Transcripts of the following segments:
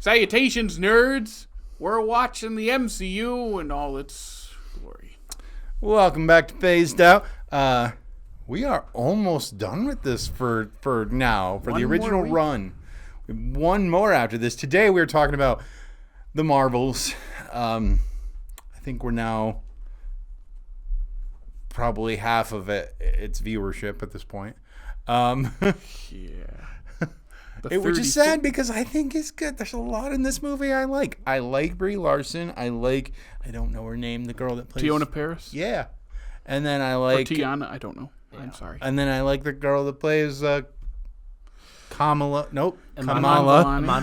Salutations, nerds. We're watching the MCU in all its glory. Welcome back to Phazed Out. We are almost done with this for now, for the original run. We have one more after this. Today we're talking about the Marvels. I think we're now probably half of its viewership at this point. Which is sad because I think it's good. There's a lot in this movie I like. I like Brie Larson. I don't know her name, the girl that plays... Tiona Paris? Yeah. And then I like... Or Tiana, I don't know. Yeah. I'm sorry. And then I like the girl that plays Kamala. Nope. Kamala.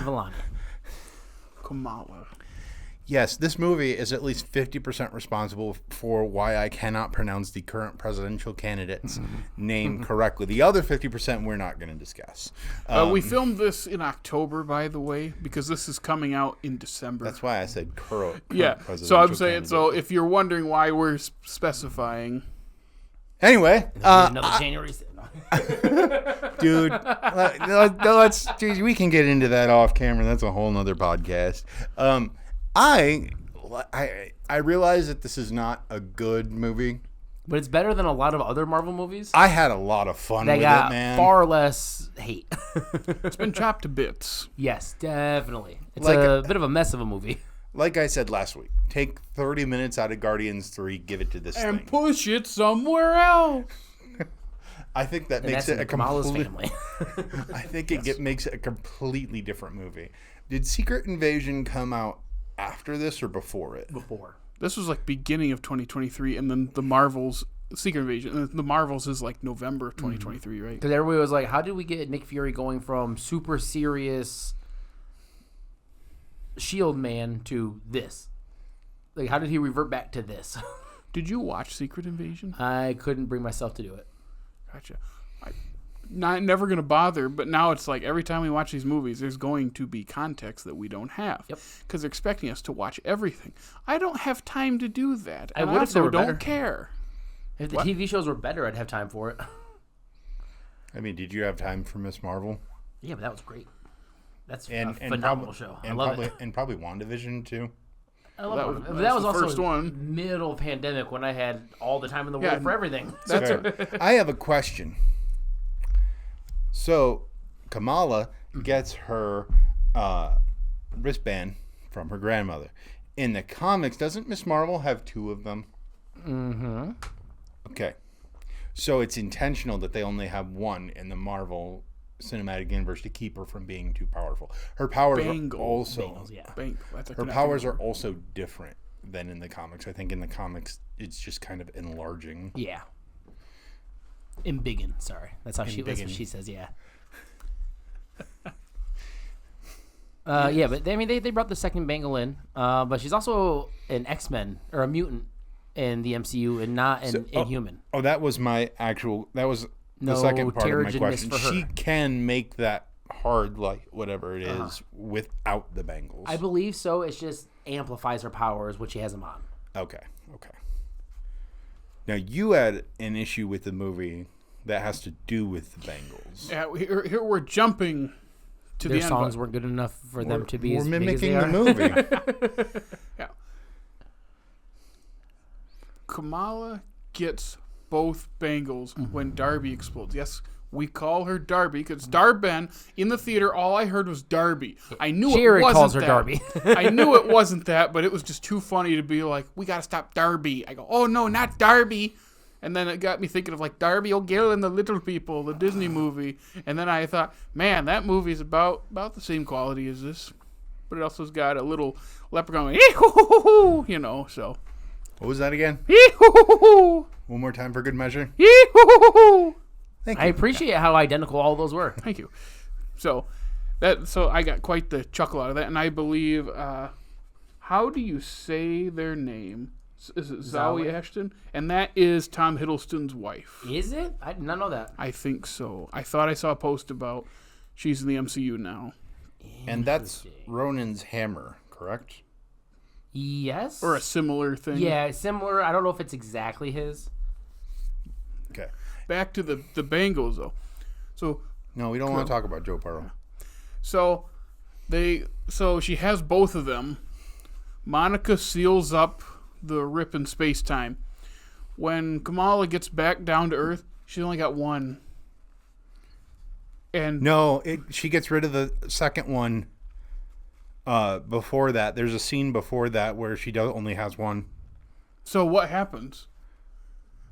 Yes, this movie is at least 50% responsible for why I cannot pronounce the current presidential candidate's name correctly. The other 50% we're not going to discuss. We filmed this in October, by the way, because this is coming out in December. That's why I said current presidential so I'm saying, candidate. so if you're wondering why we're specifying... Anyway. Another January... Dude, we can get into that off camera. That's a whole nother podcast. I realize that this is not a good movie, but it's better than a lot of other Marvel movies. I had a lot of fun with it, man. Far less hate. It's been chopped to bits. Yes, definitely. It's a bit of a mess of a movie. Like I said last week, take 30 minutes out of Guardians 3, give it to this thing. And push it somewhere else. I think that makes it a Kamala's family. I think it makes it a completely different movie. Did Secret Invasion come out after this or before it? Before. This was like beginning of 2023, and then the Marvels, Secret Invasion, the Marvels is like November of 2023, right? Because everybody was like, how did we get Nick Fury going from super serious shield man to this? Like, how did he revert back to this? Did you watch Secret Invasion? I couldn't bring myself to do it. Gotcha. Never going to bother, but now it's like every time we watch these movies, there's going to be context that we don't have. Yep. Because they're expecting us to watch everything. I don't have time to do that. I and would if they also were don't better. care. If the TV shows were better, I'd have time for it. I mean, did you have time for Miss Marvel? Yeah, but that was great. That's a phenomenal show. I love it. And probably WandaVision, too. I love it. That was the also first one. Middle pandemic when I had all the time in the world for everything. That's I have a question. So, Kamala gets her wristband from her grandmother. In the comics, doesn't Miss Marvel have two of them? Mm-hmm. Okay. So, it's intentional that they only have one in the Marvel Cinematic Universe to keep her from being too powerful. Her powers are also... Her powers are also different than in the comics. I think in the comics, it's just kind of enlarging. Yeah. Embiggen, sorry. That's what she says, yeah. Yeah, but I mean, they brought the second Bangle in, but she's also an X-Men, or a mutant in the MCU, and not an Inhuman. Oh, that was the second part of my question. She can make that hard, like, whatever it is, without the bangles. I believe so. It just amplifies her powers when she has them on. Okay. Now, you had an issue with the movie that has to do with the Bengals. Yeah, here we're jumping to Their the end. Their songs weren't good enough for them to be as big as they mimicking are. the movie. Yeah. Kamala gets both Bengals when Darby explodes. Yes, we call her Darby because Darben in the theater. All I heard was Darby. I knew Jared it wasn't calls her that. Darby. I knew it wasn't that, but it was just too funny to be like, we got to stop Darby. I go, oh no, not Darby. And then it got me thinking of like Darby O'Gill and the Little People, the Disney movie. And then I thought, man, that movie's about the same quality as this, but it also's got a little leprechaun, you know. So. What was that again? One more time for good measure. Thank you. I appreciate how identical all those were. Thank you. So I got quite the chuckle out of that, and I believe. How do you say their name? Is it Zoe Ashton? And that is Tom Hiddleston's wife. Is it? I did not know that. I think so. I thought I saw a post about she's in the MCU now. And that's Ronan's hammer, correct? Yes. Or a similar thing. Yeah, similar. I don't know if it's exactly his. Okay. Back to the Bengals, though. So no, we don't want to talk about Joe Burrow. So So she has both of them. Monica seals up the rip in space-time. When Kamala gets back down to Earth, she's only got one. And no, she gets rid of the second one. Before that, there's a scene before that where she only has one. So what happens?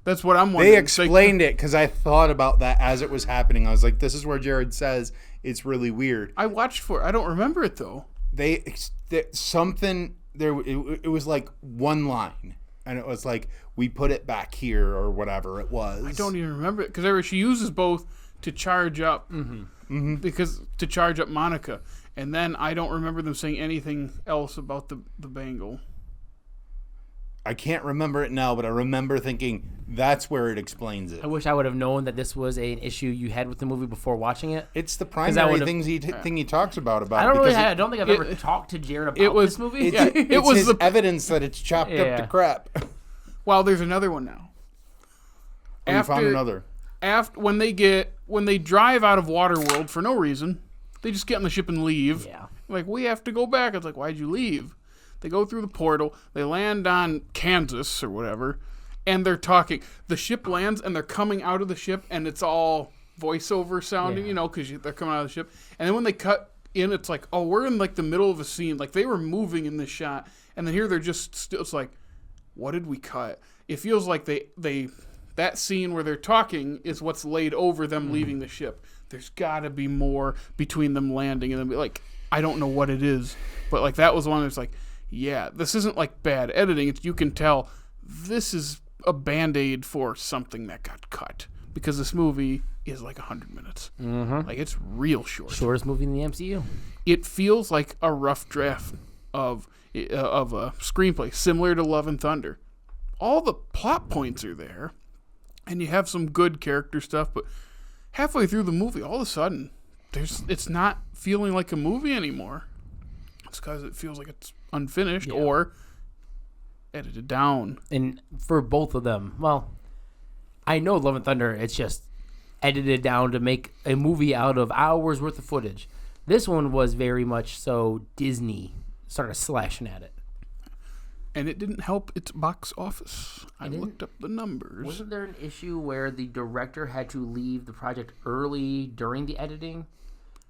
That's what I'm wondering. They explained it because I thought about that as it was happening. I was like, this is where Jared says it's really weird. I watched I don't remember it though. It was like one line, and it was like, we put it back here or whatever it was. I don't even remember it because she uses both to charge up, because to charge up Monica, and then I don't remember them saying anything else about the bangle. I can't remember it now, but I remember thinking that's where it explains it. I wish I would have known that this was an issue you had with the movie before watching it. It's the primary thing he talks about I don't think I've ever talked to Jared about this movie. It was his evidence that it's chopped up to crap. Well, there's another one now. We found another. When they drive out of Waterworld for no reason, they just get on the ship and leave. Yeah. Like, we have to go back. It's like, why'd you leave? They go through the portal. They land on Kansas or whatever, and they're talking. The ship lands, and they're coming out of the ship, and it's all voiceover sounding, because they're coming out of the ship. And then when they cut in, it's like, oh, we're in like the middle of a scene. Like, they were moving in this shot, and then here they're just still. It's like, what did we cut? It feels like that scene where they're talking is what's laid over them leaving the ship. There's got to be more between them landing and then like, I don't know what it is, but like that was one that's like, yeah, this isn't like bad editing. You can tell this is a Band-Aid for something that got cut because this movie is like 100 minutes. Mm-hmm. Like, it's real short. Shortest movie in the MCU. It feels like a rough draft of a screenplay similar to Love and Thunder. All the plot points are there, and you have some good character stuff, but halfway through the movie, all of a sudden, it's not feeling like a movie anymore. It's because it feels like it's unfinished or edited down. And for both of them, well, I know Love and Thunder, it's just edited down to make a movie out of hours worth of footage. This one was very much so Disney started slashing at it. And it didn't help its box office. I looked up the numbers. Wasn't there an issue where the director had to leave the project early during the editing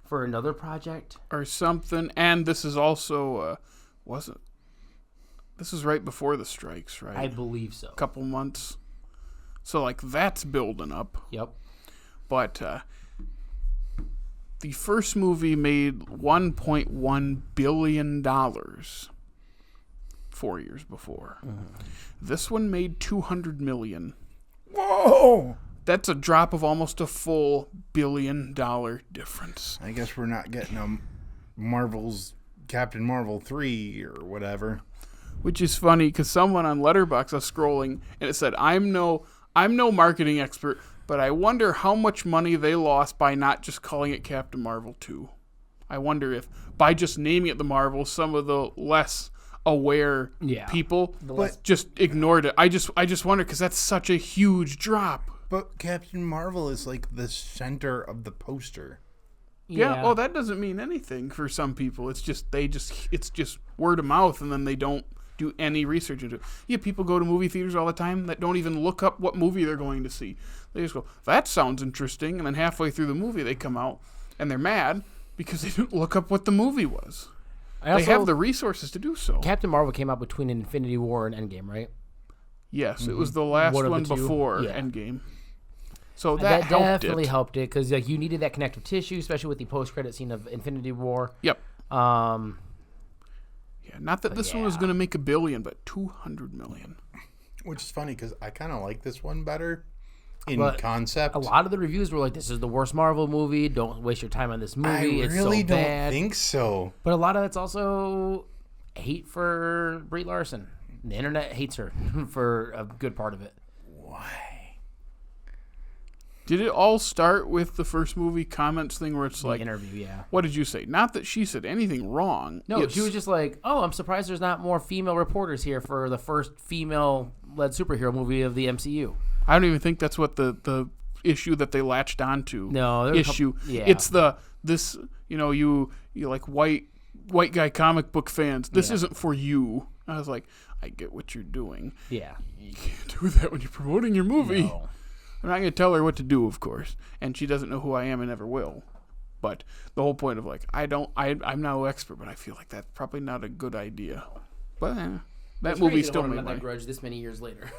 for another project? Or something. And this is also, this is right before the strikes, right? I believe so. A couple months. So, like, that's building up. Yep. But the first movie made $1.1 billion 4 years before. Mm-hmm. This one made $200 million. Whoa! That's a drop of almost a full $1 billion difference. I guess we're not getting Marvel's Captain Marvel 3 or whatever. Which is funny because someone on Letterboxd was scrolling and it said, I'm no marketing expert, but I wonder how much money they lost by not just calling it Captain Marvel 2. I wonder if by just naming it the Marvel, some of the less aware people just ignored it. I just wonder because that's such a huge drop. But Captain Marvel is like the center of the poster. Yeah, well, that doesn't mean anything for some people. It's just it's just word of mouth, and then they don't do any research into it. Yeah, people go to movie theaters all the time that don't even look up what movie they're going to see. They just go, that sounds interesting, and then halfway through the movie they come out and they're mad because they didn't look up what the movie was. They have the reasources to do so. Captain Marvel came out between Infinity War and Endgame, right? Yes, it was the last one before Endgame. So that definitely helped it because like you needed that connective tissue, especially with the post-credit scene of Infinity War. Yep. Not that this one was going to make $1 billion, but $200 million. Which is funny because I kind of like this one better in concept. A lot of the reviews were like, "This is the worst Marvel movie. Don't waste your time on this movie. It's so bad." I really don't think so. But a lot of it's also hate for Brie Larson. The internet hates her for a good part of it. Why? Did it all start with the first movie comments thing where it's like... The interview, yeah. What did you say? Not that she said anything wrong. No, she was just like, oh, I'm surprised there's not more female reporters here for the first female-led superhero movie of the MCU. I don't even think that's what the issue that they latched onto. No. Issue. Yeah. It's this... you like white guy comic book fans. This isn't for you. I was like, I get what you're doing. Yeah. You can't do that when you're promoting your movie. No. I'm not going to tell her what to do, of course. And she doesn't know who I am and never will. But the whole point of like, I'm no expert, but I feel like that's probably not a good idea. But that movie still made that grudge this many years later.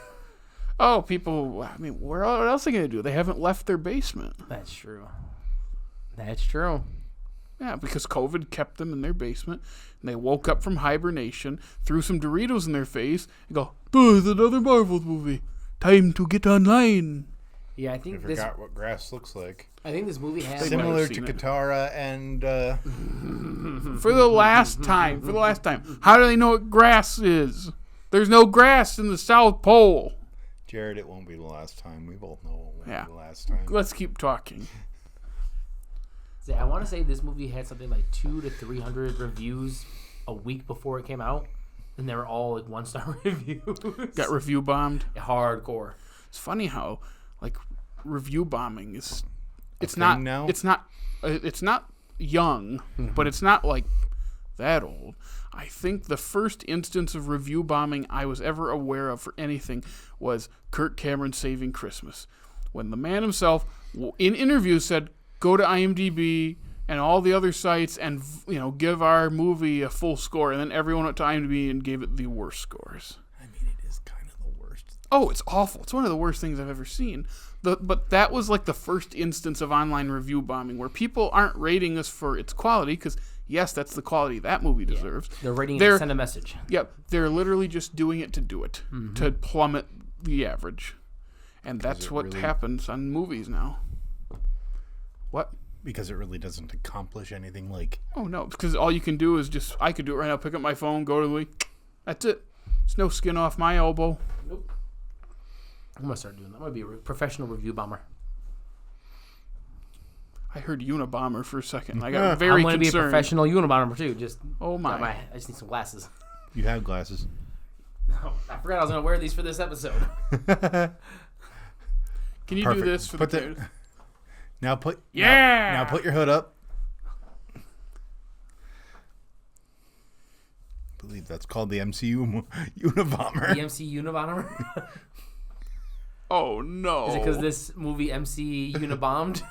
Oh, people, I mean, what else are they going to do? They haven't left their basement. That's true. That's true. Yeah, because COVID kept them in their basement, and they woke up from hibernation, threw some Doritos in their face, and go, there's another Marvel movie. Time to get online. Yeah, I think I forgot what grass looks like. I think this movie has... Similar to Katara and... For the last time. How do they know what grass is? There's no grass in the South Pole. Jared, it won't be the last time. We both know it won't be the last time. Let's keep talking. See, I want to say this movie had something like 200 to 300 reviews a week before it came out, and they were all like 1-star reviews. Got review bombed. Hardcore. It's funny how like review bombing is. It's not young, but it's not like that old. I think the first instance of review bombing I was ever aware of for anything was Kirk Cameron Saving Christmas, when the man himself in interviews said, go to IMDb and all the other sites and give our movie a full score, and then everyone went to IMDb and gave it the worst scores. I mean, it is kind of the worst. Oh, it's awful. It's one of the worst things I've ever seen. But that was like the first instance of online review bombing where people aren't rating us for its quality, because yes, that's the quality that movie deserves. They're rating it to send a message. Yep, they're literally just doing it to do it, to plummet the average. And that's what happens on movies now. What? Because it really doesn't accomplish anything like... Oh, no, because all you can do is just... I could do it right now, pick up my phone, go to the movie. That's it. There's no skin off my elbow. Nope. I'm going to start doing that. I'm going to be a professional review bomber. I heard Unabomber for a second. I got very concerned. I'm going to be a professional Unabomber, too. Just, oh, my. I just need some glasses. You have glasses. No, I forgot I was going to wear these for this episode. Can you do this for the... Now put now put your hood up. I believe that's called the MCU Unabomber. The MCU Unabomber? Oh no! Is it because this movie MC Unabombed?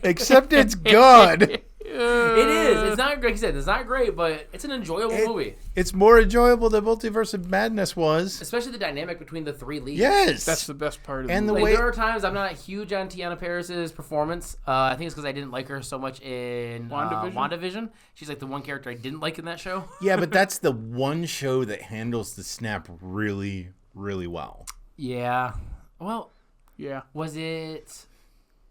Except it's good. It is. It's not like I said. It's not great, but it's an enjoyable movie. It's more enjoyable than Multiverse of Madness was. Especially the dynamic between the three leads. Yes, that's the best part of and the movie. way. There are times I'm not huge on Tiana Paris's performance. I think it's because I didn't like her so much in WandaVision. She's like the one character I didn't like in that show. Yeah, but that's the one show that handles the snap really, really well. Yeah. Well. Yeah. Was it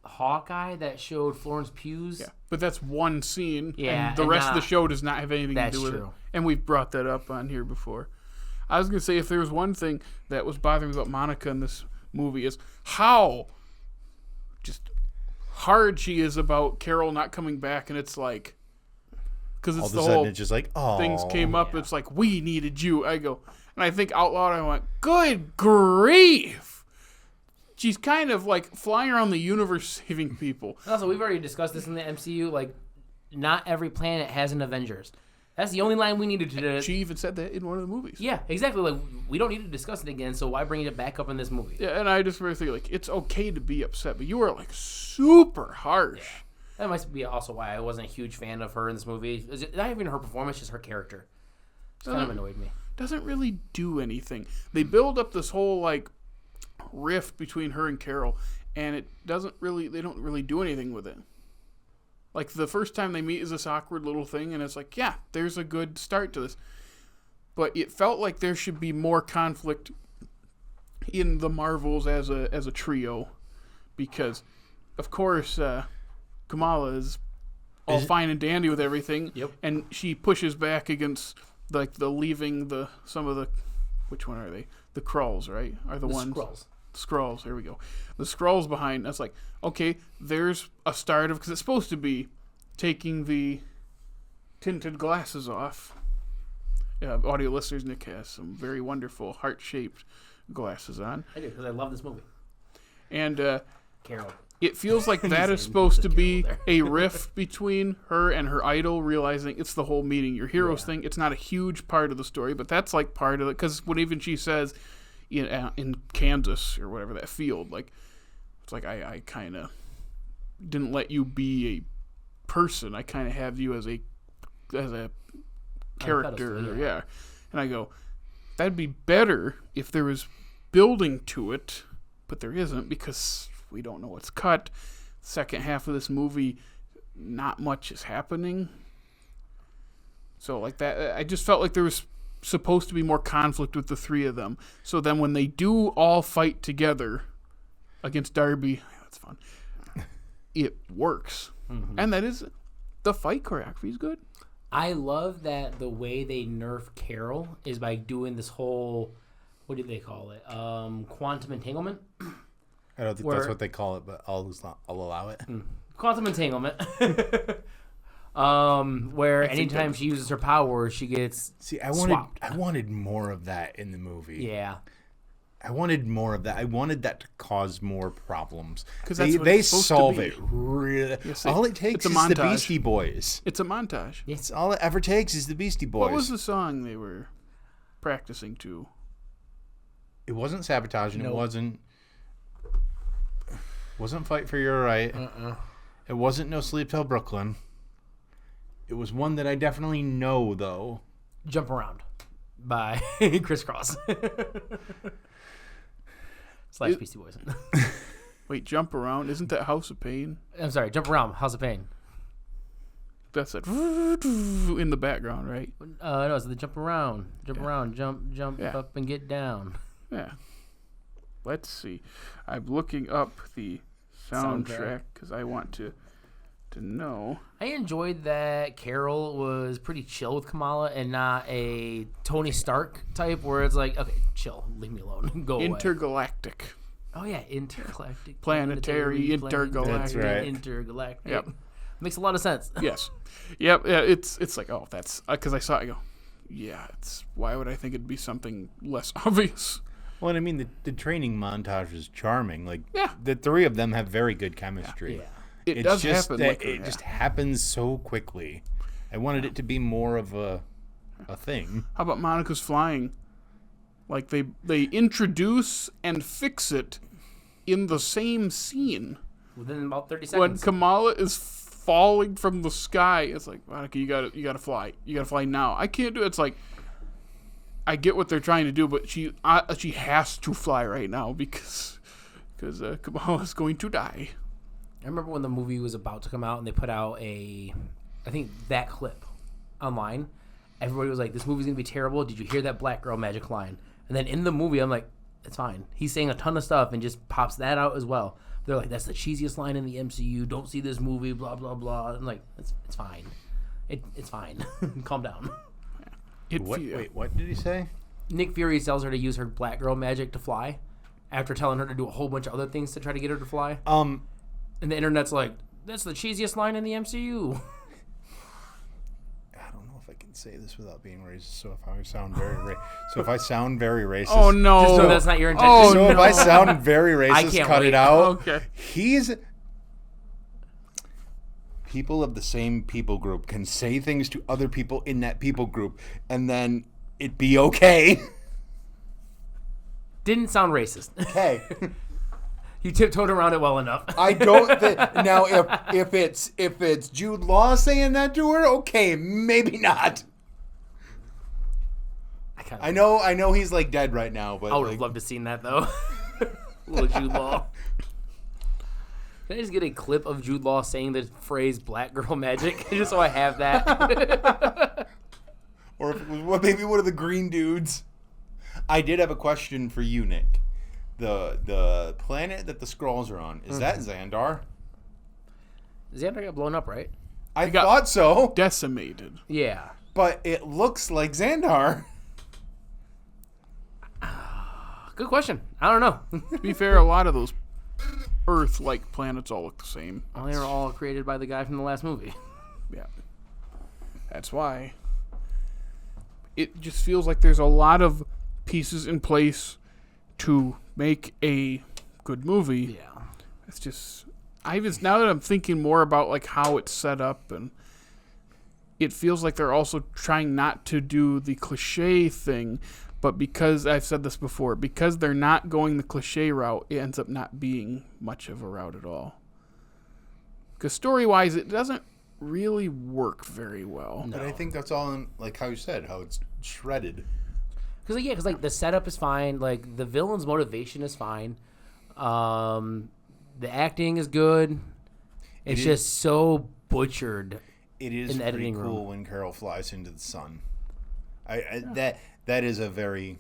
Hawkeye that showed Florence Pugh's? Yeah, but that's one scene. Yeah, and the rest of the show does not have anything to do with it. And we've brought that up on here before. I was going to say, if there was one thing that was bothering me about Monica in this movie, is how just hard she is about Carol not coming back. And it's like, because it's the whole it's just like, oh, things came up. Yeah. It's like, we needed you. I go, and I think out loud I went, good grief. She's kind of like flying around the universe saving people. Also, we've already discussed this in the MCU. Like, not every planet has an Avengers. That's the only line we needed to... She even said that in one of the movies. Yeah, exactly. Like, we don't need to discuss it again, so why bring it back up in this movie? Yeah, and I just really think, like, it's okay to be upset, but you are, like, super harsh. Yeah. That might be also why I wasn't a huge fan of her in this movie. Not even her performance, just her character. It kind of annoyed me. Doesn't really do anything. They build up this whole, like, rift between her and Carol, and they don't really do anything with it. Like, the first time they meet is this awkward little thing, and it's like, yeah, there's a good start to this. But it felt like there should be more conflict in the Marvels as a trio, because, of course, Kamala is all fine and dandy with everything, and she pushes back against, like, the leaving some of the, which one are they? The Krulls, right? Are the ones? Skrulls, there we go. The Skrulls behind. That's like, okay, there's a start of, because it's supposed to be taking the tinted glasses off. Audio listeners, Nick has some very wonderful heart-shaped glasses on. I do, because I love this movie. And Carol. It feels like that is supposed to be a rift between her and her idol, realizing it's the whole meeting your heroes thing. It's not a huge part of the story, but that's like part of it. Because when even she says in Kansas or whatever, that field, like, it's like I kind of didn't let you be a person. I kind of have you as a character. Yeah. And I go, that'd be better if there was building to it, but there isn't because we don't know what's cut. Second half of this movie, not much is happening. So like that, I just felt like there was supposed to be more conflict with the three of them. So then when they do all fight together against Darby, that's fun. It works. Mm-hmm. And that is, the fight choreography is good. I love that the way they nerf Carol is by doing this whole, what do they call it? Quantum entanglement. I don't think that's what they call it, but I'll allow it. Quantum entanglement. Where anytime she uses her power, she gets swapped. I wanted more of that in the movie. Yeah. I wanted more of that. I wanted that to cause more problems. Because they solve it really. Yes, all it takes is the Beastie Boys. It's a montage. It's all it ever takes is the Beastie Boys. What was the song they were practicing to? It wasn't Sabotage, and it wasn't Fight for Your Right. It wasn't No Sleep Till Brooklyn. It was one that I definitely know, though. Jump Around by Criss Cross. / Beastie Boys. Wait, Jump Around? Isn't that House of Pain? I'm sorry, Jump Around, House of Pain. That's it. In the background, right? No, it's the Jump Around. Jump around, jump up and get down. Yeah. Let's see. I'm looking up the soundtrack because I want to know. I enjoyed that Carol was pretty chill with Kamala and not a Tony Stark type where it's like, okay, chill, leave me alone, go Intergalactic. Away. Oh yeah, intergalactic, planetary, intergalactic. That's right. Intergalactic. Yep. Makes a lot of sense. Yes. Yep. Yeah, it's like, oh, that's because I saw it. I go, yeah. It's why would I think it'd be something less obvious? Well, I mean, the training montage is charming. Like, the three of them have very good chemistry. Yeah. It does happen. It just happens so quickly. I wanted it to be more of a thing. How about Monica's flying? Like they introduce and fix it in the same scene. Within about 30 seconds. When Kamala is falling from the sky, it's like, Monica, you gotta fly. You gotta fly now. I can't do it. It's like, I get what they're trying to do, but she has to fly right now because Kamala's going to die. I remember when the movie was about to come out and they put out I think that clip online. Everybody was like, this movie's going to be terrible. Did you hear that black girl magic line? And then in the movie, I'm like, it's fine. He's saying a ton of stuff and just pops that out as well. They're like, that's the cheesiest line in the MCU. Don't see this movie, blah, blah, blah. I'm like, it's fine. It's fine. Calm down. Wait, what did he say? Nick Fury tells her to use her black girl magic to fly after telling her to do a whole bunch of other things to try to get her to fly. And the internet's like, that's the cheesiest line in the MCU. I don't know if I can say this without being racist. So if I sound very racist. Oh no! Just know that's not your intention. Oh, so if I sound very racist, cut it out. Okay. People of the same people group can say things to other people in that people group, and then it be okay. Didn't sound racist. Okay. You tiptoed around it well enough. I don't now if it's Jude Law saying that to her, okay, maybe not. I know he's like dead right now, but I would have loved to seen that though. Little Jude Law. Can I just get a clip of Jude Law saying the phrase "black girl magic" just so I have that? Or if it was maybe one of the green dudes. I did have a question for you, Nick. The planet that the Skrulls are on, is that Xandar? Xandar got blown up, right? I thought so. Decimated. Yeah. But it looks like Xandar. Good question. I don't know. To be fair, a lot of those Earth-like planets all look the same. Well, they were all created by the guy from the last movie. Yeah. That's why. It just feels like there's a lot of pieces in place to make a good movie. Yeah. It's just now that I'm thinking more about like how it's set up, and it feels like they're also trying not to do the cliche thing, but because I've said this before, because they're not going the cliche route, it ends up not being much of a route at all. Because story-wise, it doesn't really work very well. No. But I think that's all in, like how you said, how it's shredded. Because like the setup is fine, like the villain's motivation is fine, the acting is good. It's just so butchered. It is in the editing pretty cool room. when Carol flies into the sun. That is a very.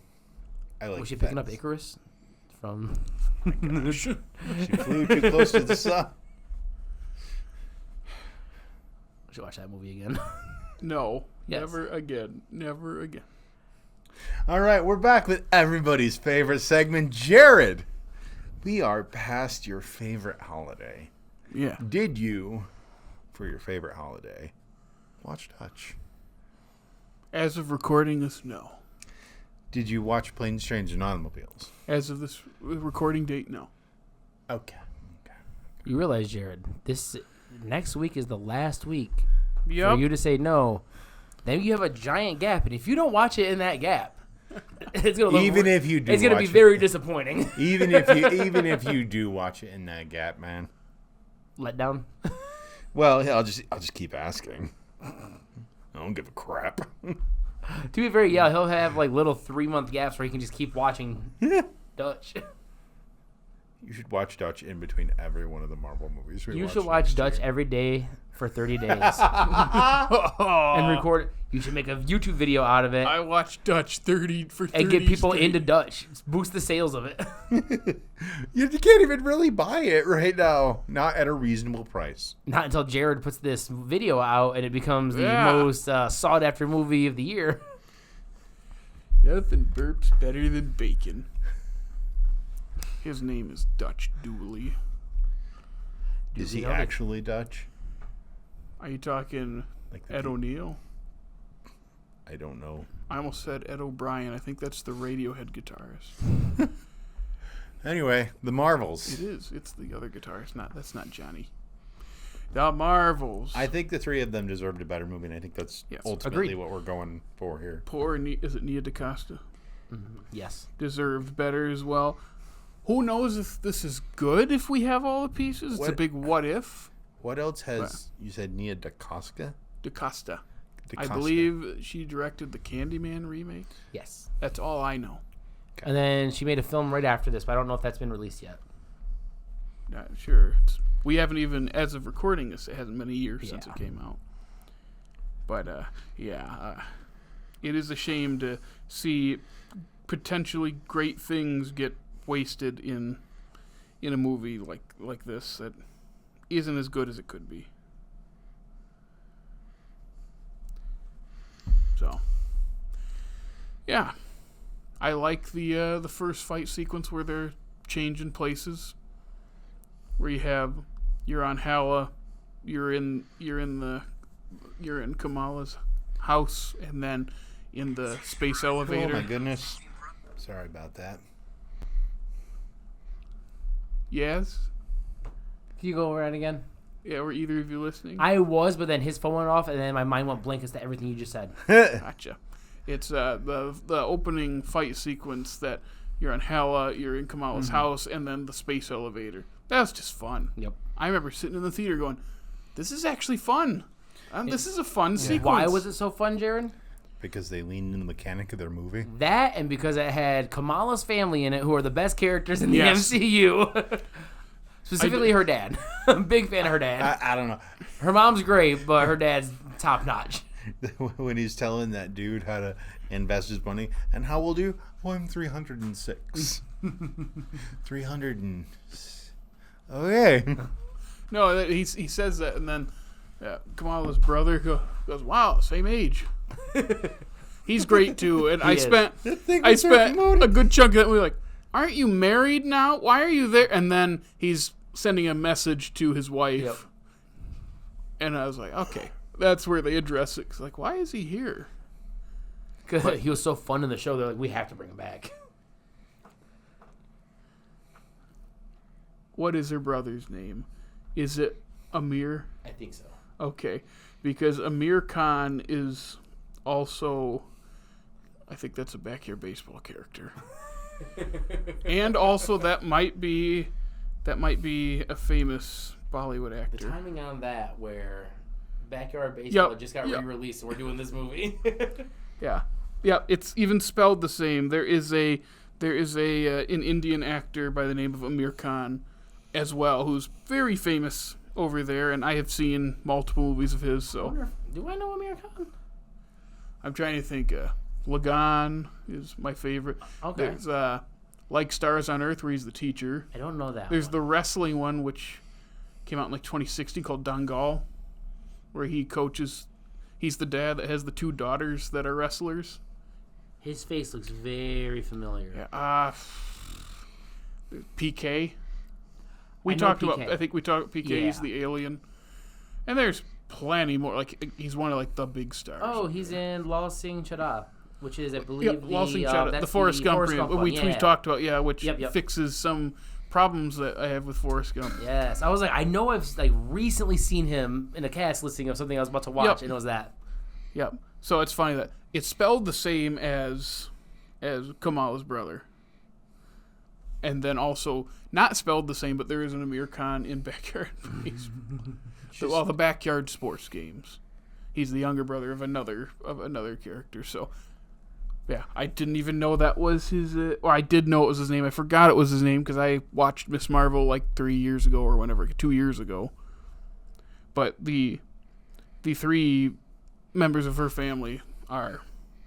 I like. Was she picking up Icarus from? She flew too close to the sun. I should watch that movie again. No, yes. Never again. Never again. All right, we're back with everybody's favorite segment, Jared. We are past your favorite holiday. Yeah. Did you, for your favorite holiday, watch Dutch? As of recording this, no. Did you watch Planes, Trains, and Automobiles? As of this recording date, no. Okay. You realize, Jared, this next week is the last week for Yep. you to say no. Then you have a giant gap, and if you don't watch it in that gap, it's gonna it's gonna be very disappointing. Even if you do watch it in that gap, man. Let down. Well, I'll just keep asking. I don't give a crap. To be fair, yeah, he'll have like little 3-month gaps where he can just keep watching Dutch. You should watch Dutch in between every one of the Marvel movies. You should watch Dutch every day for 30 days and record it. You should make a YouTube video out of it. I watched Dutch 30 and get people into Dutch. Boost the sales of it. You can't even really buy it right now. Not at a reasonable price. Not until Jared puts this video out and it becomes the most sought after movie of the year. Nothing burps better than bacon. His name is Dutch Dooley. Is he actually Dutch? Are you talking Like Ed O'Neill? I don't know. I almost said Ed O'Brien. I think that's the Radiohead guitarist. Anyway, the Marvels. It is. It's the other guitarist. That's not Johnny. The Marvels. I think the three of them deserved a better movie, and I think that's ultimately what we're going for here. Is it Nia DaCosta? Mm-hmm. Yes. Deserved better as well. Who knows if this is good if we have all the pieces? It's a big what if. What else has you said? Nia DaCosta? DaCosta. I believe she directed the Candyman remake. Yes. That's all I know. Okay. And then she made a film right after this, but I don't know if that's been released yet. Not sure. We haven't even, as of recording this, it hasn't been a year since it came out. But, it is a shame to see potentially great things get wasted in a movie like this that isn't as good as it could be. So, yeah, I like the first fight sequence where they're changing places, where you're on Hala, you're in Kamala's house, and then in the space elevator. Oh my goodness! Sorry about that. Yes. Can you go over it again? Yeah, were either of you listening? I was, but then his phone went off, and then my mind went blank as to everything you just said. Gotcha. It's the opening fight sequence that you're on Hala, you're in Kamala's house, and then the space elevator. That was just fun. Yep. I remember sitting in the theater going, "This is actually fun. This is a fun sequence." Why was it so fun, Jared? Because they leaned into the mechanic of their movie. That, and because it had Kamala's family in it, who are the best characters in the MCU. Specifically her dad. I'm a big fan of her dad. I don't know. Her mom's great, but her dad's top notch. When he's telling that dude how to invest his money, and how old are you? Oh, I'm 306. 300 Okay. No, he says that, and then Kamala's brother goes, "Wow, same age." He's great too, and I spent a good chunk of that movie like, "Aren't you married now? Why are you there?" And then he's sending a message to his wife, and I was like, "Okay, that's where they address it." 'Cause like, why is he here? Because he was so fun in the show, they're like, we have to bring him back. What is her brother's name Is it Amir? I think so. Okay, because Amir Khan is also, I think that's a backyard baseball character, and also that might be a famous Bollywood actor. The timing on that, where backyard baseball just got re-released, and we're doing this movie. Yeah, it's even spelled the same. There is an Indian actor by the name of Amir Khan as well, who's very famous over there, and I have seen multiple movies of his. So, do I know Amir Khan? I'm trying to think. Lagan is my favorite. Okay. There's Like Stars on Earth, where he's the teacher. I don't know that. There's the wrestling one, which came out in like 2016, called Dangal, where he coaches. He's the dad that has the 2 daughters that are wrestlers. His face looks very familiar. Yeah. PK. I think we talked. PK is the alien, and there's plenty more. Like he's one of like the big stars. Oh, he's in Lal Singh Chadha, which is, I believe, the Forrest Gump one. We talked about, which fixes some problems that I have with Forrest Gump. Yes, I was like, I know I've recently seen him in a cast listing of something I was about to watch, and it was that. Yep. So it's funny that it's spelled the same as Kamala's brother. And then also not spelled the same, but there is an Amir Khan in Backyard Baseball. The Backyard Sports Games. He's the younger brother of another character. So, yeah, I didn't even know that was his... or I did know it was his name. I forgot it was his name because I watched Ms. Marvel like 3 years ago or whenever, 2 years ago. But the 3 members of her family are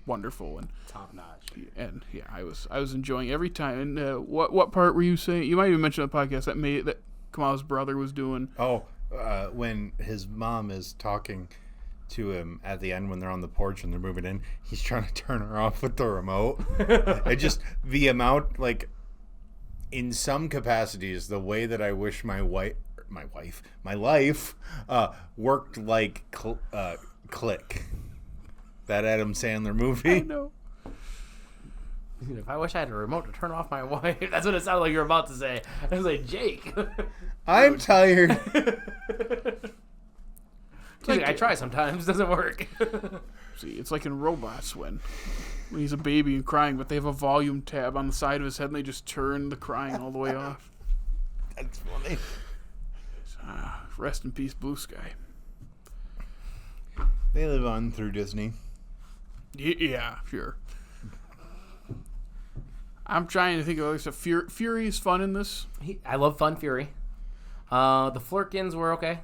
wonderful and top notch. And yeah, I was enjoying every time. And what part were you saying? You might even mention on the podcast that Kamala's brother was doing. Oh, when his mom is talking to him at the end when they're on the porch and they're moving in, he's trying to turn her off with the remote. It just the amount, like, in some capacities, the way that I wish my life worked like Click, that Adam Sandler movie. I know. If I wish I had a remote to turn off my wife. That's what it sounded like you were about to say. I was like, Jake. I'm tired. I try sometimes. It doesn't work. See, it's like in Robots when he's a baby and crying, but they have a volume tab on the side of his head and they just turn the crying all the way off. That's funny. Rest in peace, Blue Sky. They live on through Disney. Yeah, sure. I'm trying to think of other stuff. Fury is fun in this. I love Fun Fury. The Flirkins were okay.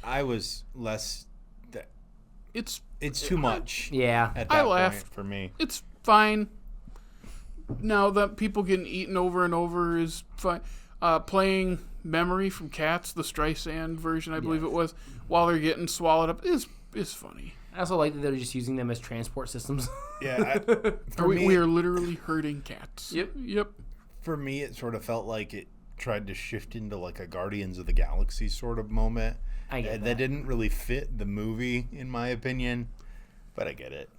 I was less. It's too much. Yeah. At that point for me. It's fine. Now that people getting eaten over and over is fine. Playing Memory from Cats, the Streisand version, I believe it was, while they're getting swallowed up is funny. I also like that they're just using them as transport systems. Yeah. We are literally herding cats. Yep. For me, it sort of felt like it tried to shift into like a Guardians of the Galaxy sort of moment. I get that didn't really fit the movie, in my opinion, but I get it.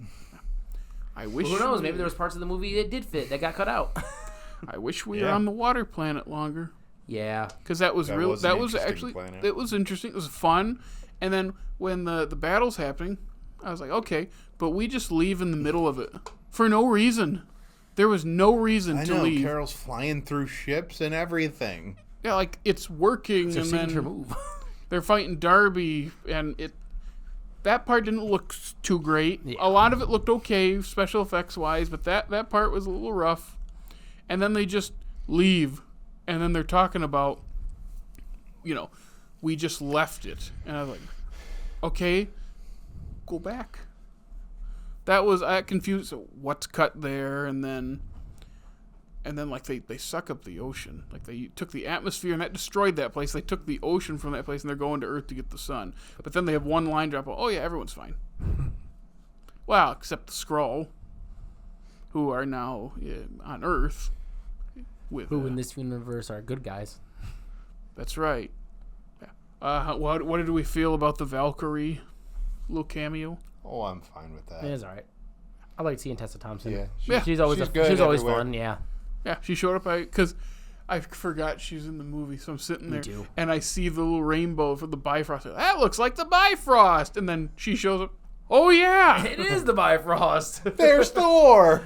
I wish. Who knows? Maybe there was parts of the movie that did fit that got cut out. I wish we were on the water planet longer. Yeah, because that was real. That was actually planet. It was interesting. It was fun. And then when the battle's happening, I was like, okay, but we just leave in the middle of it for no reason. There was no reason to leave. Carol's flying through ships and everything. Yeah, like it's working. It's their signature move. They're fighting Darby, and that part didn't look too great. Yeah. A lot of it looked okay, special effects wise, but that part was a little rough. And then they just leave, and then they're talking about, we just left it, and I was like, okay, go back. I confused. So what's cut there, and then like they suck up the ocean. Like they took the atmosphere and that destroyed that place. They took the ocean from that place and they're going to Earth to get the sun. But then they have one line drop. Oh yeah, everyone's fine. Well, except the Skrull, who are now on Earth. Who in this universe are good guys. That's right. Yeah. What did we feel about the Valkyrie little cameo? Oh, I'm fine with that. It is all right. I like seeing Tessa Thompson. Yeah, she's always good. She's always fun. Yeah. Yeah, she showed up because I forgot she's in the movie, so I'm sitting there, too. and I see the little rainbow for the Bifrost. That looks like the Bifrost, and then she shows up. Oh yeah, It is the Bifrost. There's Thor.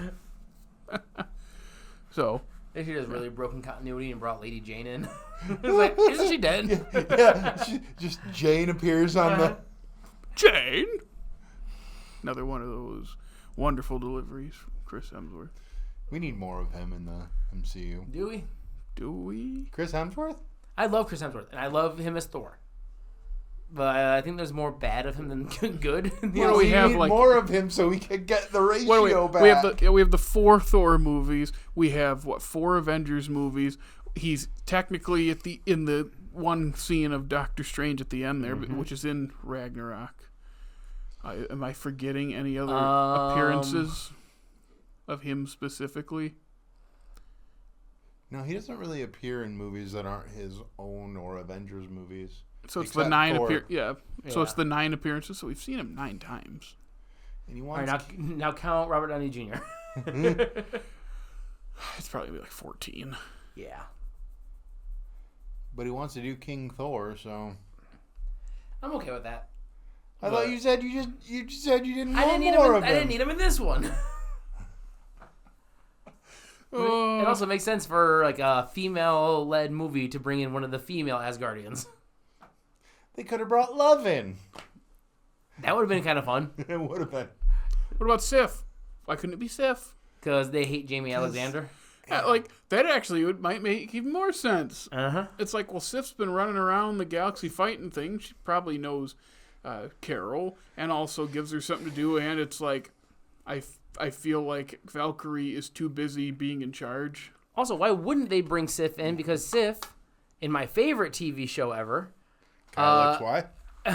So They should have really broken continuity and brought Lady Jane in. It's like, isn't she dead? Yeah, just Jane appears on the. Jane. Another one of those wonderful deliveries from Chris Hemsworth. We need more of him in the MCU. Do we? Do we? Chris Hemsworth? I love Chris Hemsworth, and I love him as Thor. But I think there's more bad of him than good. Well, we have need like more of him so we can get the ratio back. We have the 4 Thor movies. We have 4 Avengers movies. He's technically in the one scene of Doctor Strange at the end there, which is in Ragnarok. Am I forgetting any other appearances of him specifically? No, he doesn't really appear in movies that aren't his own or Avengers movies. So it's the 9 So it's the 9 appearances. So we've seen him 9 times. And he All wants right, now count Robert Downey Jr. It's probably gonna be like 14. Yeah. but he wants to do King Thor, so I'm okay with that. I thought you said you said you didn't want I didn't need him in this one. It also makes sense for like a female-led movie to bring in one of the female Asgardians. They could have brought Love in. That would have been kind of fun. It would have been. What about Sif? Why couldn't it be Sif? Because they hate Jamie Alexander. Yeah, like that actually might make even more sense. Uh-huh. It's like, well, Sif's been running around the galaxy fighting things. She probably knows Carol and also gives her something to do. And it's like, I feel like Valkyrie is too busy being in charge. Also, why wouldn't they bring Sif in? Because Sif, in my favorite TV show ever... Kyle XY?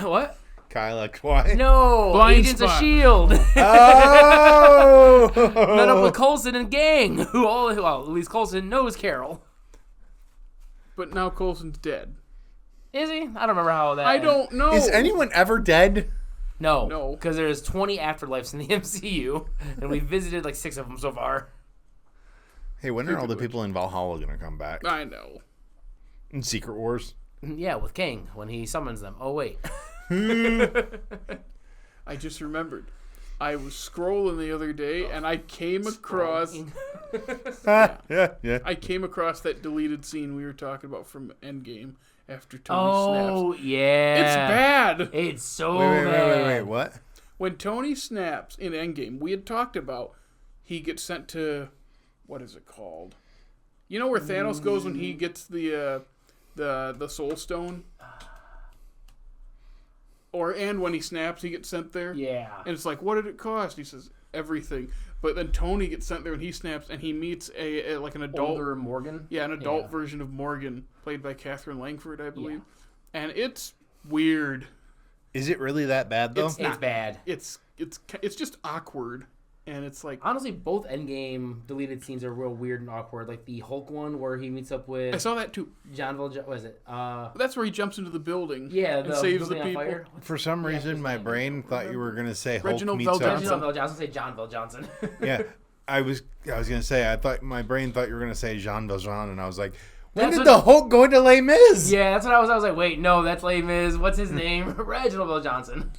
What? Kyle XY? No, Blind Agents Spot. of S.H.I.E.L.D. Oh! Met up with Coulson and gang, well, at least Coulson knows Carol. But now Coulson's dead. Is he? I don't remember how that... I don't know. Is anyone ever dead? No, because there's 20 afterlives in the MCU, and we visited like 6 of them so far. Hey, when are all the people in Valhalla going to come back? I know. In Secret Wars? Yeah, with Kang, when he summons them. Oh, wait. I just remembered. I was scrolling the other day, and I came across... Yeah. I came across that deleted scene we were talking about from Endgame after Tony Oh, snaps. yeah. It's bad. It's so Wait, bad. what? When Tony snaps in Endgame, we had talked about he gets sent to... What is it called? You know where Thanos goes when he gets the Soul Stone? And when he snaps, he gets sent there? Yeah. And it's like, what did it cost? He says, everything. But then Tony gets sent there and he snaps and he meets an adult... Older Morgan? Yeah, an adult version of Morgan, played by Catherine Langford, I believe. Yeah. And it's weird. Is it really that bad, though? It's bad. It's just awkward. And it's like... Honestly, both Endgame deleted scenes are real weird and awkward. Like the Hulk one where he meets up with... I saw that too. What is it? That's where he jumps into the building and saves the building people. on fire. For some reason, my brain thought you were going to say Reginald Hulk meets Val up. Johnson. I was going to say John Bell Johnson. Yeah, I was going to say, my brain thought you were going to say Jean Valjean, and I was like, when did the Hulk go into Les Mis? Yeah, that's what I was like, wait, no, that's Les Mis. What's his name? Reginald Bell Johnson.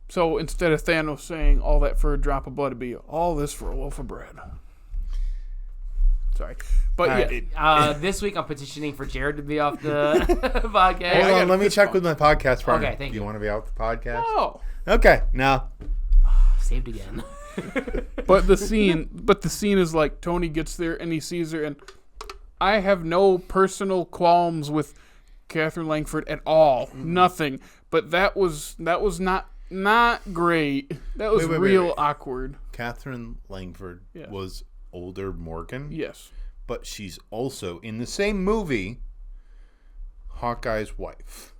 So instead of Thanos saying all that for a drop of blood, it'd be all this for a loaf of bread. Sorry. But this week I'm petitioning for Jared to be off the podcast. Hold on, let me check with my podcast partner. Okay, thank you. Do you want to be off the podcast? No. Okay, no. Saved again. But the scene is like Tony gets there and he sees her, and I have no personal qualms with Catherine Langford at all. Mm-hmm. Nothing. But that was not great. That was real awkward. Catherine Langford was older Morgan. Yes. But she's also, in the same movie, Hawkeye's wife.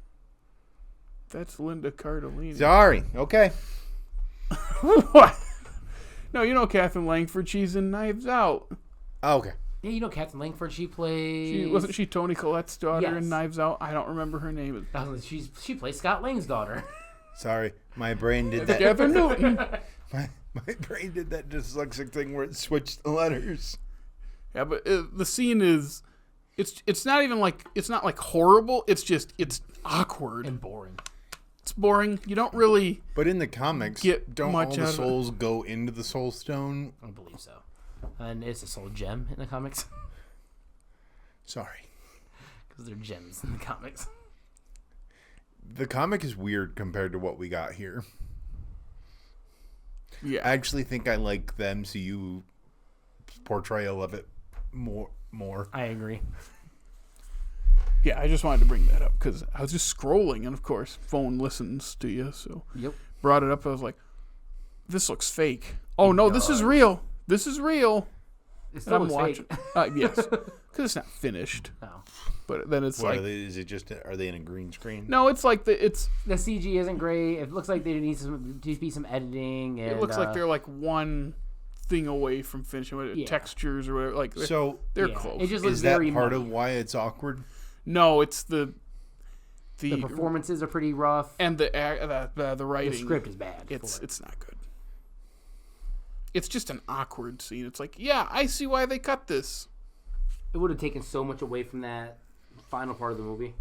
That's Linda Cardellini. Sorry. Okay. What? No, you know Catherine Langford. She's in Knives Out. Oh, okay. Yeah, you know Catherine Langford. She plays... Wasn't she Toni Collette's daughter Yes. in Knives Out? I don't remember her name. She plays Scott Lang's daughter. Sorry, my brain did that. Catherine Newton. My brain did that dyslexic thing where it switched the letters. Yeah, but the scene is It's not even like it's not like horrible. It's just it's awkward and boring. It's boring. You don't really. But in the comics, don't all the souls go into the Soul Stone? I believe so. And it's a soul gem in the comics. Sorry, because they're gems in the comics. The comic is weird compared to what we got here. Yeah, I actually think I like the MCU portrayal of it more. I agree. Yeah, I just wanted to bring that up because I was just scrolling, and of course, phone listens to you, so brought it up. I was like, "This looks fake." Oh no, this is real. This is real. It's still watching. Yes, because it's not finished. No, but then it's like, is it just? Are they in a green screen? No, it's like the CG isn't great. It looks like there needs to be some editing. And, it looks like they're like one thing away from finishing with textures or whatever. Like they're close. It just looks is that very part muddy. of why it's awkward? No, it's the performances are pretty rough, and the writing. The script is bad. It's not good. It's just an awkward scene. It's like, yeah, I see why they cut this. It would have taken so much away from that final part of the movie.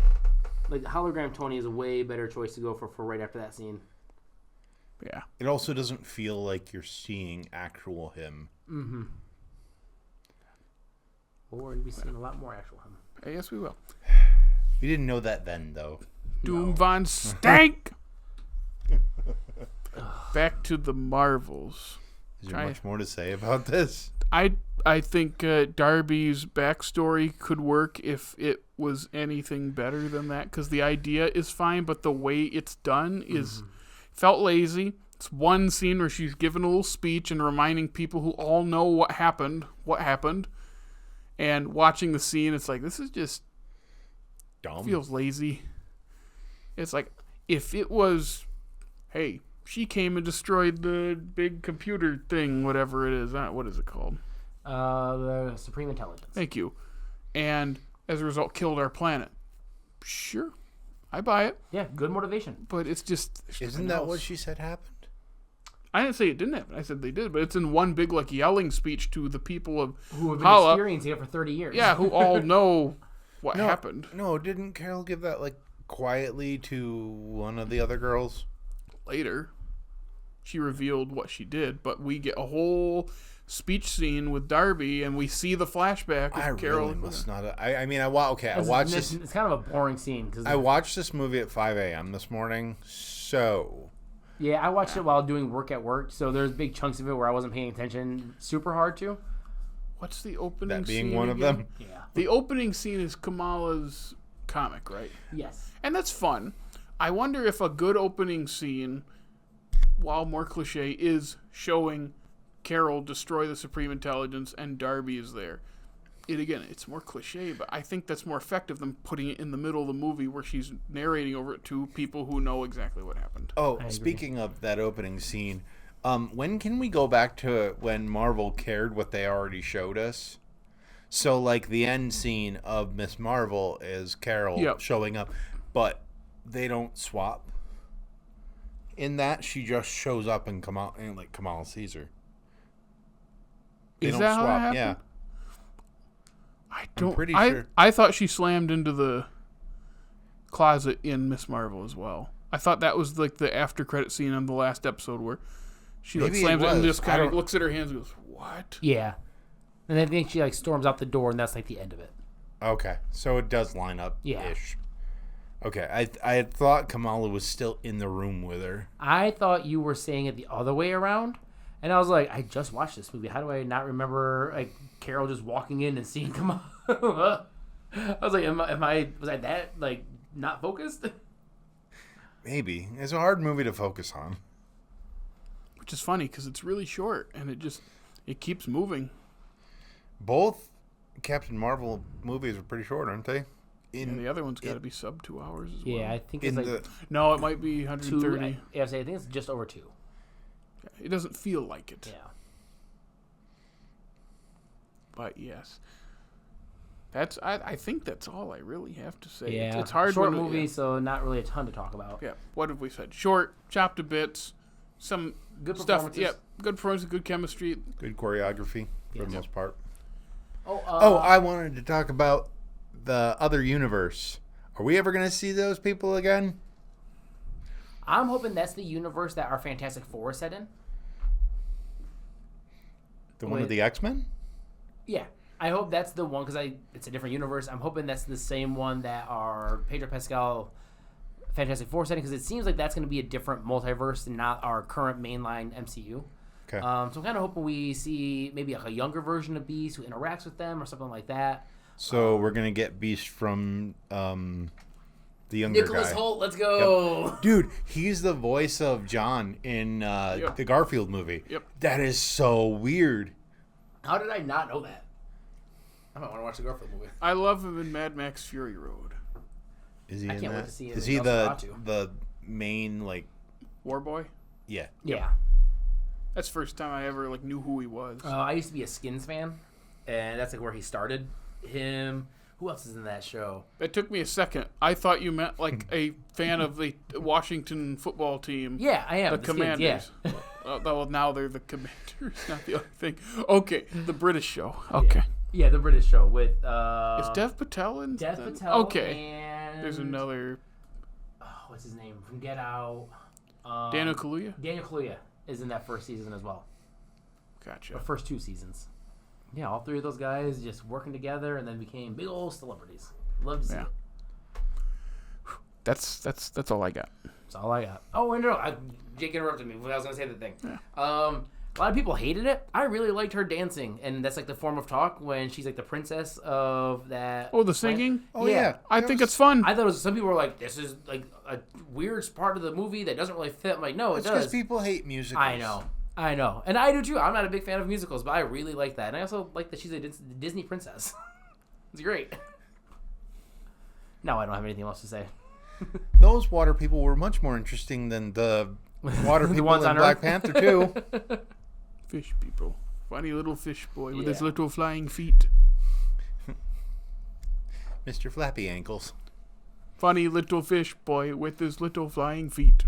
Like hologram Tony is a way better choice to go for right after that scene. Yeah. It also doesn't feel like you're seeing actual him. Mm-hmm. Or you'll be seeing a lot more actual him. Yes, we will. We didn't know that then, though. Doom Von Stank! Back to the Marvels. Is there much more to say about this? I think Darby's backstory could work if it was anything better than that, because the idea is fine, but the way it's done is felt lazy. It's one scene where she's giving a little speech and reminding people who all know what happened, and watching the scene, it's like, this is just dumb. Feels lazy. It's like, if it was, hey, she came and destroyed the big computer thing, whatever it is. What is it called? The Supreme Intelligence. Thank you. And as a result, killed our planet. Sure. I buy it. Yeah, good motivation. But it's just... Isn't that what she said happened? I didn't say it didn't happen. I said they did. But it's in one big, like, yelling speech to the people of who have been experiencing it for 30 years. Yeah, who all know what happened. No, didn't Carol give that, like, quietly to one of the other girls? Later, she revealed what she did, but we get a whole speech scene with Darby, and we see the flashback of Carol. Really must not. I watched this. It's kind of a boring scene because I watched this movie at 5 a.m. this morning, so. Yeah, I watched it while doing work at work, so there's big chunks of it where I wasn't paying attention super hard to. What's the opening? That being scene one again? of them. Yeah. The opening scene is Kamala's comic, right? Yes. And that's fun. I wonder if a good opening scene, while more cliche, is showing Carol destroy the Supreme Intelligence and Darby is there. It's more cliche, but I think that's more effective than putting it in the middle of the movie where she's narrating over it to people who know exactly what happened. Oh, speaking of that opening scene, when can we go back to when Marvel cared what they already showed us? So, like, the end scene of Miss Marvel is Carol showing up, but they don't swap. In that, she just shows up and Kamala sees her. They Is don't that swap. how that happened? Yeah. I'm pretty sure. I thought she slammed into the closet in Miss Marvel as well. I thought that was like the after credit scene on the last episode where she like slams it and just kind of looks at her hands and goes, "What?" Yeah. And I think she like storms out the door and that's like the end of it. Okay. So it does line up ish. Yeah. Okay. I had thought Kamala was still in the room with her. I thought you were saying it the other way around. And I was like, I just watched this movie. How do I not remember like Carol just walking in and seeing Kamala? I was like, was I that like not focused? Maybe. It's a hard movie to focus on. Which is funny because it's really short and it keeps moving. Both Captain Marvel movies are pretty short, aren't they? And the other one's got to be sub 2 hours as well. Yeah, I think it's no, it might be 130. I think it's just over 2. It doesn't feel like it. Yeah. But yes. I think that's all I really have to say. Yeah. It's hard. Short movie, so not really a ton to talk about. Yeah. What have we said? Short, chopped to bits, some good stuff. Performances. Yeah. Good performances, good chemistry. Good choreography for the most part. Oh, I wanted to talk about the other universe. Are we ever going to see those people again? I'm hoping that's the universe that our Fantastic Four is set in. The one with the X-Men? Yeah. I hope that's the one because it's a different universe. I'm hoping that's the same one that our Pedro Pascal Fantastic Four setting because it seems like that's going to be a different multiverse and not our current mainline MCU. Okay. So I'm kind of hoping we see maybe like a younger version of Beast who interacts with them or something like that. So we're going to get Beast from the younger Nicholas guy. Hoult, let's go. Yep. Dude, he's the voice of John in the Garfield movie. Yep. That is so weird. How did I not know that? I might want to watch the Garfield movie. I love him in Mad Max Fury Road. Is he I in can't that? wait to see him Is in he Nosferatu. the main, like... War Boy? Yeah. Yeah. That's the first time I ever knew who he was. I used to be a Skins fan, and that's like where he started. Him. Who else is in that show? It took me a second. I thought you meant like a fan of the Washington football team. Yeah, I am. The Commanders. Skins, yeah. Well, now they're the Commanders, not the other thing. Okay, the British show. Okay. Yeah, the British show with... Is Dev Patel in? Dev Patel. Okay. And... There's another... what's his name? From Get Out. Daniel Kaluuya? Daniel Kaluuya is in that first season as well. Gotcha. The first 2 seasons. Yeah, all 3 of those guys just working together and then became big old celebrities. Love to see it. That's all I got. That's all I got. Oh, no, Jake interrupted me. I was going to say the thing. Yeah. A lot of people hated it. I really liked her dancing, and that's like the form of talk when she's like the princess of that. Oh, the singing? Oh, yeah. I think it's fun. I thought it was, some people were like, this is like a weird part of the movie that doesn't really fit. I'm like, no, it does. because people hate musicals. I know. And I do too. I'm not a big fan of musicals, but I really like that. And I also like that she's a Disney princess. It's great. Now I don't have anything else to say. Those water people were much more interesting than the water people ones in on Black Earth. Panther 2. Fish people. Funny little fish boy with his little flying feet. Mr. Flappy Ankles. Funny little fish boy with his little flying feet.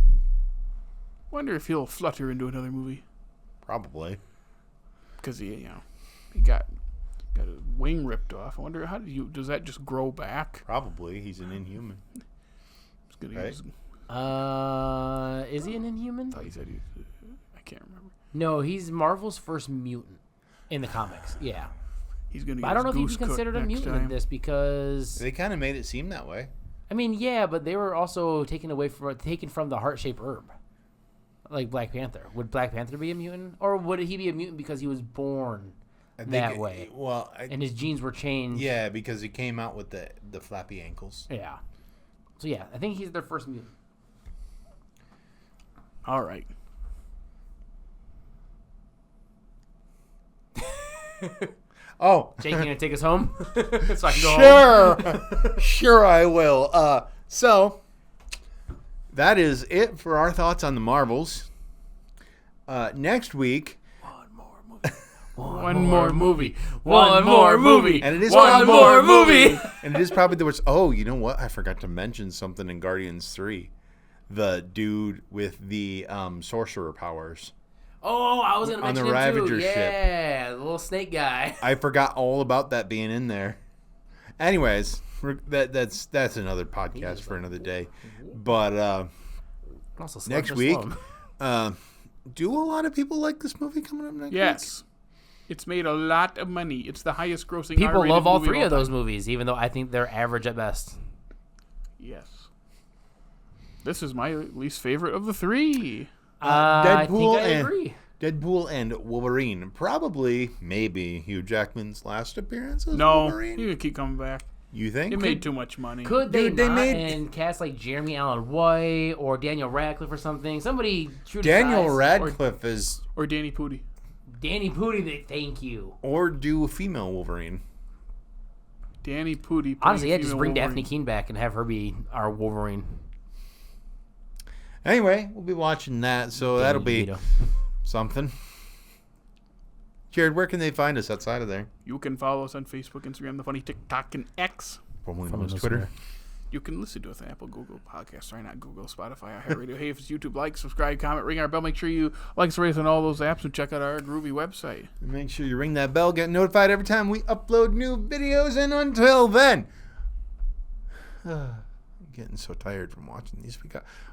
Wonder if he'll flutter into another movie. Probably. Because he got a wing ripped off. I wonder does that just grow back? Probably. He's an Inhuman. Right? Is he an Inhuman? I thought he said I can't remember. No, he's Marvel's first mutant in the comics. Yeah. He's gonna. But I don't know if he's considered a mutant in this because they kind of made it seem that way. I mean, yeah, but they were also taken from the heart-shaped herb. Like Black Panther. Would Black Panther be a mutant? Or would he be a mutant because he was born that way? Well, and his genes were changed. Yeah, because he came out with the flappy ankles. Yeah. So, yeah, I think he's their first mutant. All right. Oh. Jake, you going to take us home? So I can go home? Sure I will. So... that is it for our thoughts on the Marvels. Next week, One more movie. and it is one more movie. And it is probably the worst. Oh, you know what? I forgot to mention something in Guardians 3. The dude with the sorcerer powers. Oh, I was going to mention on the him Ravager too. ship. Yeah, the little snake guy. I forgot all about that being in there. Anyways, that's another podcast for another day. But next week, do a lot of people like this movie coming up next week? Yes. It's made a lot of money. It's the highest grossing People R-rated love all movie 3 all of those time. movies, even though I think they're average at best. Yes. This is my least favorite of the 3. I think I agree. Deadpool and Wolverine. Probably, maybe, Hugh Jackman's last appearance as No, Wolverine. he could keep coming back. You think? It made too much money. Could they Dude, they not made- and cast like Jeremy Allen White or Daniel Radcliffe or something? Somebody true to Daniel size. Radcliffe is... Or Danny Pudi. Danny Pudi, thank you. Or do a female Wolverine. Danny Pudi. Honestly, yeah, just female bring Wolverine. Daphne Keane back and have her be our Wolverine. Anyway, we'll be watching that, so that'll be something. Jared, where can they find us outside of there? You can follow us on Facebook, Instagram, The Funny TikTok, and X. Formerly known as Twitter. You can listen to us on Apple, Google Podcasts. Sorry, not Google, Spotify, iHeartRadio. Hey, if it's YouTube, like, subscribe, comment, ring our bell. Make sure you like us, rate us on all those apps, and check out our groovy website. Make sure you ring that bell, get notified every time we upload new videos, and until then, I'm getting so tired from watching these.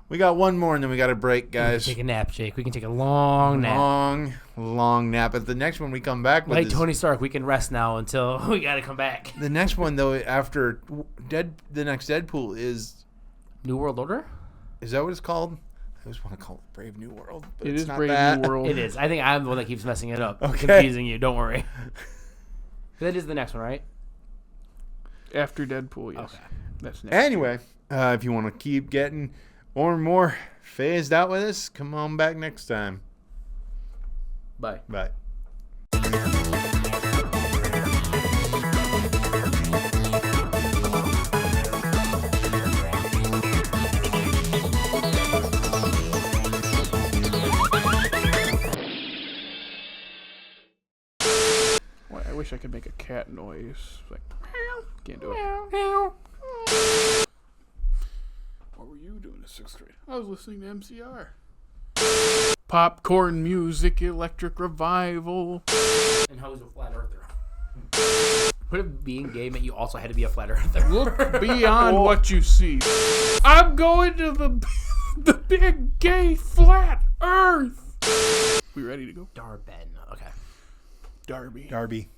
We got one more, and then we got a break, guys. We can take a nap, Jake. We can take a long nap. Long nap. At the next one, we come back with like Tony Stark. We can rest now until we got to come back. The next one, though, after the next Deadpool is New World Order. Is that what it's called? I always want to call it Brave New World, but it it's is not Brave that. New World. It is. I think I'm the one that keeps messing it up. Okay. Confusing you. Don't worry. That is the next one, right? After Deadpool, yes. Okay. That's next. Anyway, if you want to keep getting more phased out with us, come on back next time. Bye. Bye. I wish I could make a cat noise. Like, meow. Can't do it. Meow. What were you doing in 6th grade? I was listening to MCR. Popcorn music, electric revival. And how was a flat earther? What if being gay meant you also had to be a flat earther? Look beyond what you see. I'm going to the big gay flat earth. We ready to go? Darben. Okay. Darby. Darby.